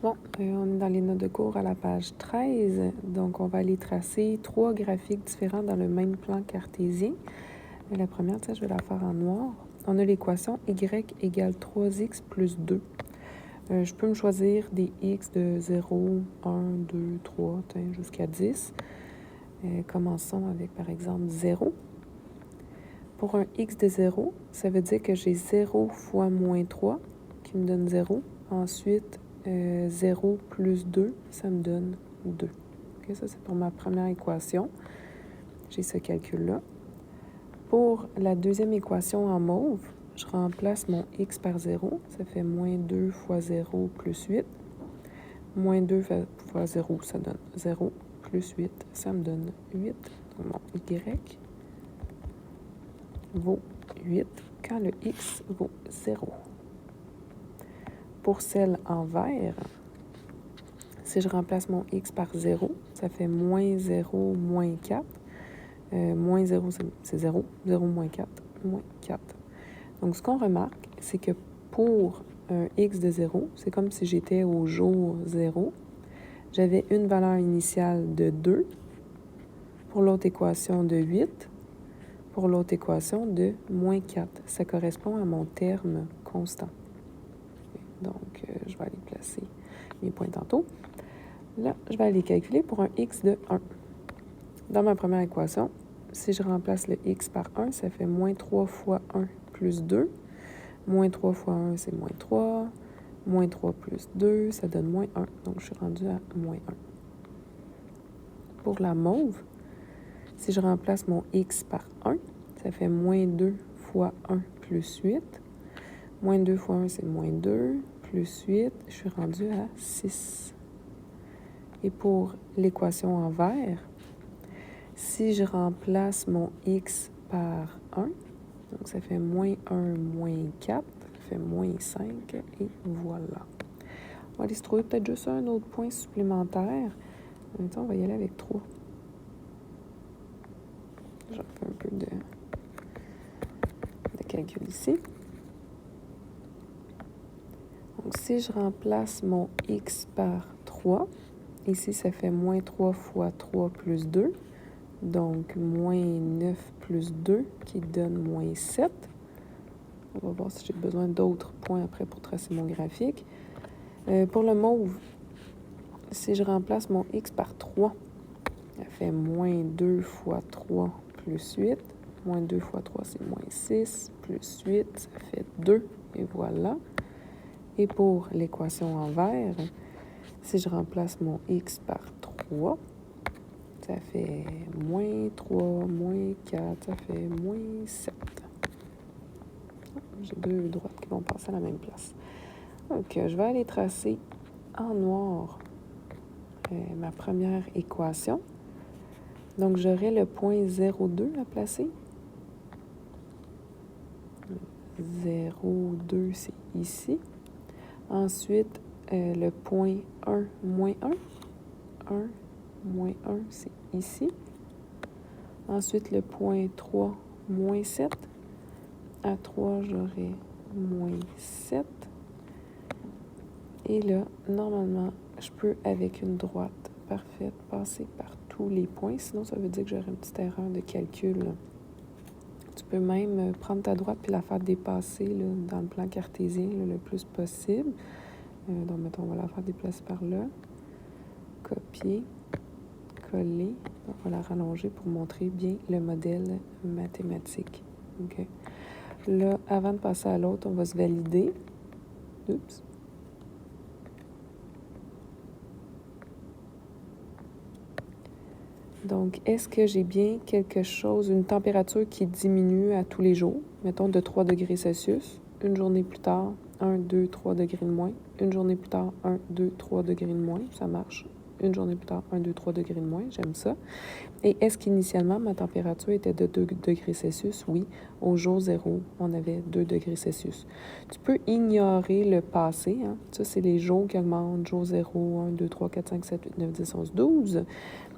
Bon, on est dans les notes de cours à la page 13. Donc, on va aller tracer 3 graphiques différents dans le même plan cartésien. La première, je vais la faire en noir. On a l'équation y égale 3x plus 2. Je peux me choisir des x de 0, 1, 2, 3, jusqu'à 10. Commençons avec, par exemple, 0. Pour un x de 0, ça veut dire que j'ai 0 fois moins 3, qui me donne 0. Ensuite, 0 plus 2, ça me donne 2. Okay, ça, c'est pour ma première équation. J'ai ce calcul-là. Pour la deuxième équation en mauve, je remplace mon x par 0. Ça fait moins 2 fois 0 plus 8. Moins 2 fois 0, ça donne 0 plus 8, ça me donne 8. Donc, mon y vaut 8 quand le x vaut 0. Pour celle en vert, si je remplace mon x par 0, ça fait moins 0, moins 4. Moins 0, c'est 0. 0 moins 4, moins 4. Donc, ce qu'on remarque, c'est que pour un x de 0, c'est comme si j'étais au jour 0. J'avais une valeur initiale de 2. Pour l'autre équation de 8. Pour l'autre équation de moins 4. Ça correspond à mon terme constant. Donc, je vais aller placer mes points tantôt. Là, je vais aller calculer pour un x de 1. Dans ma première équation, si je remplace le x par 1, ça fait moins 3 fois 1 plus 2. Moins 3 fois 1, c'est moins 3. Moins 3 plus 2, ça donne moins 1. Donc, je suis rendue à moins 1. Pour la mauve, si je remplace mon x par 1, ça fait moins 2 fois 1 plus 8. Moins 2 fois 1, c'est moins 2. Plus 8, je suis rendue à 6. Et pour l'équation en vert, si je remplace mon x par 1, donc ça fait moins 1, moins 4, ça fait moins 5, et voilà. On va aller se trouver peut-être juste un autre point supplémentaire. Maintenant, on va y aller avec 3. J'en fais un peu de calcul ici. Donc, si je remplace mon x par 3, ici, ça fait moins 3 fois 3 plus 2. Donc, moins 9 plus 2 qui donne moins 7. On va voir si j'ai besoin d'autres points après pour tracer mon graphique. Pour le mauve, si je remplace mon x par 3, ça fait moins 2 fois 3 plus 8. Moins 2 fois 3, c'est moins 6. Plus 8, ça fait 2. Et voilà. Et pour l'équation en vert, si je remplace mon x par 3, ça fait moins 3, moins 4, ça fait moins 7. J'ai 2 droites qui vont passer à la même place. Donc, je vais aller tracer en noir ma première équation. Donc, j'aurai le point 0,2 à placer. 0,2, c'est ici. Ensuite, le point 1, moins 1. 1, moins 1, c'est ici. Ensuite, le point 3, moins 7. À 3, j'aurai moins 7. Et là, normalement, je peux, avec une droite parfaite, passer par tous les points. Sinon, ça veut dire que j'aurai une petite erreur de calcul. Tu peux même prendre ta droite puis la faire dépasser là, dans le plan cartésien là, le plus possible. Donc, mettons, on va la faire déplacer par là. Copier, coller. On va la rallonger pour montrer bien le modèle mathématique. OK. Là, avant de passer à l'autre, on va se valider. Oups. Donc, est-ce que j'ai bien quelque chose, une température qui diminue à tous les jours, mettons de 3 degrés Celsius, une journée plus tard, 1, 2, 3 degrés de moins, une journée plus tard, 1, 2, 3 degrés de moins, ça marche. Une journée plus tard, 1, 2, 3 degrés de moins, j'aime ça. Et est-ce qu'initialement, ma température était de 2 degrés Celsius? Oui. Au jour 0, on avait 2 degrés Celsius. Tu peux ignorer le passé. Hein? Ça, c'est les jours qui augmentent. Jour 0, 1, 2, 3, 4, 5, 7, 8, 9, 10, 11, 12.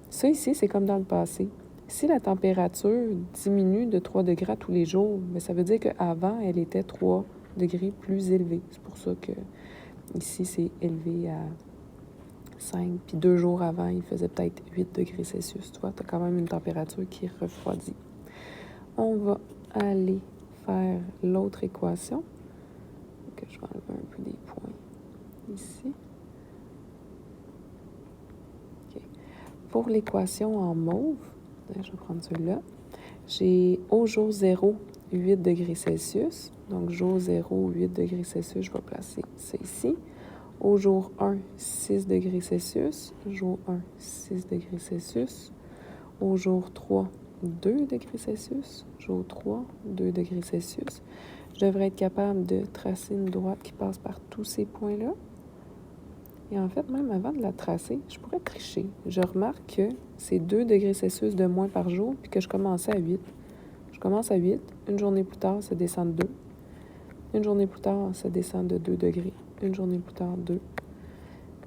Ça, ici, c'est comme dans le passé. Si la température diminue de 3 degrés tous les jours, bien, ça veut dire qu'avant, elle était 3 degrés plus élevée. C'est pour ça que ici, c'est élevé à 5, puis 2 jours avant, il faisait peut-être 8 degrés Celsius. Tu vois, tu as quand même une température qui refroidit. On va aller faire l'autre équation. Donc, je vais enlever un peu des points ici. Okay. Pour l'équation en mauve, je vais prendre celui-là. J'ai au jour 0, 8 degrés Celsius. Donc, jour 0, 8 degrés Celsius, je vais placer ça ici. Au jour 1, 6 degrés Celsius. Jour 1, 6 degrés Celsius. Au jour 3, 2 degrés Celsius. Jour 3, 2 degrés Celsius. Je devrais être capable de tracer une droite qui passe par tous ces points-là. Et en fait, même avant de la tracer, je pourrais tricher. Je remarque que c'est 2 degrés Celsius de moins par jour, puis que je commençais à 8. Je commence à 8. Une journée plus tard, ça descend de 2. Une journée plus tard, ça descend de 2 degrés. Une journée plus tard, 2.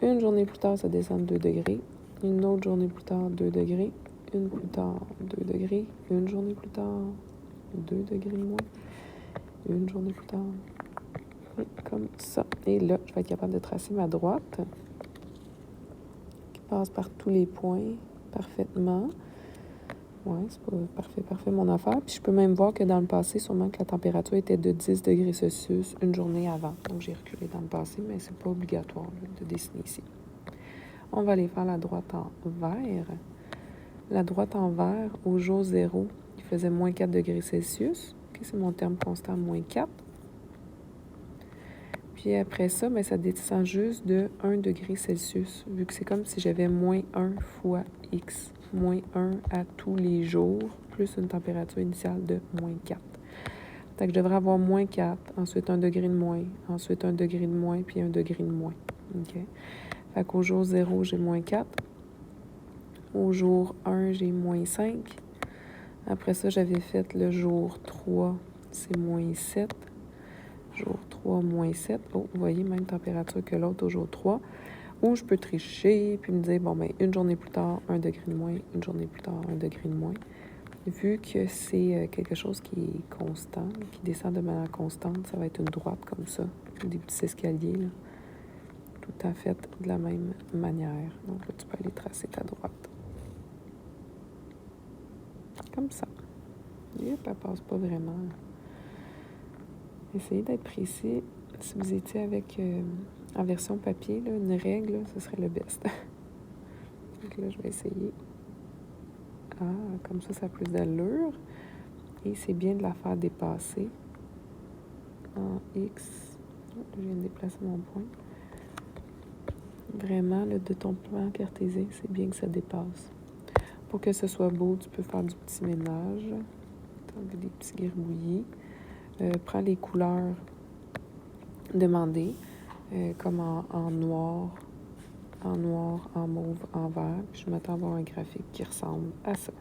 Une journée plus tard, ça descend de 2 degrés. Une autre journée plus tard, 2 degrés. Une plus tard, 2 degrés. Une journée plus tard, 2 degrés moins. Une journée plus tard, comme ça. Et là, je vais être capable de tracer ma droite qui passe par tous les points parfaitement. Ouais, c'est pas parfait mon affaire. Puis je peux même voir que dans le passé, sûrement que la température était de 10 degrés Celsius une journée avant. Donc j'ai reculé dans le passé, mais c'est pas obligatoire là, de dessiner ici. On va aller faire la droite en vert. La droite en vert, au jour 0, il faisait moins 4 degrés Celsius. Okay, c'est mon terme constant, moins 4. Puis après ça, bien, ça descend juste de 1 degré Celsius, vu que c'est comme si j'avais moins 1 fois x, moins 1 à tous les jours, plus une température initiale de moins 4. Fait que je devrais avoir moins 4, ensuite 1 degré de moins, ensuite 1 degré de moins, puis 1 degré de moins. Okay? Fait qu'au jour 0, j'ai moins 4. Au jour 1, j'ai moins 5. Après ça, j'avais fait le jour 3, c'est moins 7. Jour 3, moins 7. Oh, vous voyez, même température que l'autre au jour 3. Ou je peux tricher puis me dire, bon, ben une journée plus tard, 1 degré de moins. Une journée plus tard, 1 degré de moins. Vu que c'est quelque chose qui est constant, qui descend de manière constante, ça va être une droite comme ça. Des petits escaliers, là. Tout à fait de la même manière. Donc là, tu peux aller tracer ta droite. Comme ça. Yep, elle passe pas vraiment. Essayez d'être précis. Si vous étiez avec en version papier, là, une règle, là, ce serait le best. Donc là, je vais essayer. Ah, comme ça a plus d'allure. Et c'est bien de la faire dépasser en X. Oh, je viens de déplacer mon point. Vraiment, là, de ton plan cartésien, c'est bien que ça dépasse. Pour que ce soit beau, tu peux faire du petit ménage. T'enlever des petits gribouillis. Prends les couleurs demandées, comme en noir, en mauve, en vert. Puis je m'attends à avoir un graphique qui ressemble à ça.